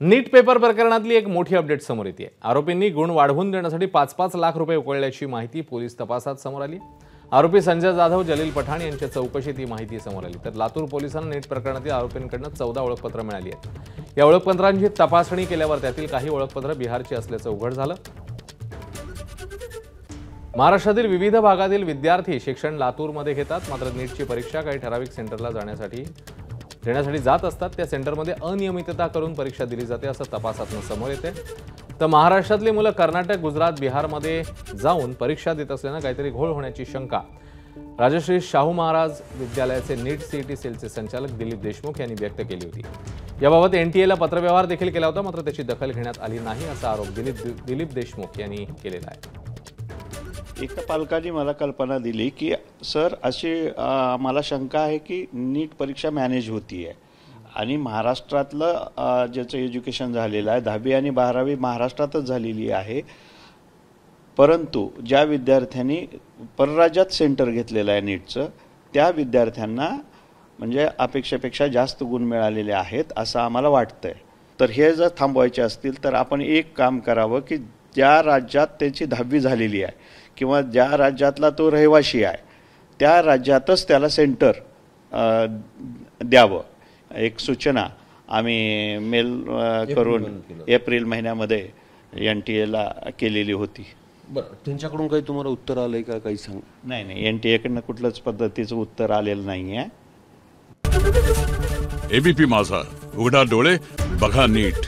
नीट paper प्रकरणातली एक मोठी अपडेट समोर येते। आरोपींनी गुण वाढवून देण्यासाठी 5-5 लाख रुपये उकळल्याची माहिती पोलीस तपासात समोर आली। आरोपी संजय जाधव, जलील पठाण यांच्या चौकशीत ही माहिती समोर आली। तर लातूर पोलिसांना नीट प्रकरणातील आरोपींकडून 14 ओळखपत्र मिळाली आहेत। या ओळखपत्रांची तपासणी केल्यावर त्यातील काही ओळखपत्र बिहारची असल्याचं उघड झालं। महाराष्ट्रातील विविध भागातील विद्यार्थी शिक्षण लातूरमध्ये घेतात, मात्र नीटची परीक्षा काही ठराविक सेंटरला देण्यासाठी जात असतात। त्या सेंटरमध्ये अनियमितता करून परीक्षा दिली जाते असं तपासातून समोर येते। तर महाराष्ट्रातली मुलं कर्नाटक, गुजरात, बिहारमध्ये जाऊन परीक्षा देत असल्यानं काहीतरी घोळ होण्याची शंका राजश्री शाहू महाराज विद्यालयाचे नीट सीईटी सेलचे संचालक दिलीप देशमुख यांनी व्यक्त केली होती। याबाबत एनटीएला पत्रव्यवहार देखील केला होता, मात्र त्याची दखल घेण्यात आली नाही असा आरोप दिलीप देशमुख यांनी केलेला आहे। एका पालकांनी मला कल्पना दिली की सर अशी मला शंका आहे की नीट परीक्षा मॅनेज होती आहे आणि महाराष्ट्रातलं ज्याचं एज्युकेशन झालेलं आहे 10वी आणि 12वी महाराष्ट्रातच झालेली आहे, परंतु ज्या विद्यार्थ्यांनी परराज्यात सेंटर घेतलेलं आहे नीटचं त्या विद्यार्थ्यांना म्हणजे अपेक्षेपेक्षा जास्त गुण मिळालेले आहेत असं आम्हाला वाटतंय। तर हे जर थांबवायचे असतील तर आपण एक काम करावं की ज्या राज्यात त्याची 10वी झालेली आहे किंवा ज्या राज्यातला तो रहिवासी आहे त्या राज्यातच त्याला सेंटर द्यावं। एक सूचना आम्ही मेल करून एप्रिल महिन्यामध्ये एनटीएला केलेली होती। बरं, त्यांच्याकडून काही तुम्हाला उत्तर आलंय का? काही सांग। नाही, एनटीएकडनं कुठल्याच पद्धतीचं उत्तर आलेलं नाही आहे। एबीपी माझा, उघडा डोळे बघा नीट।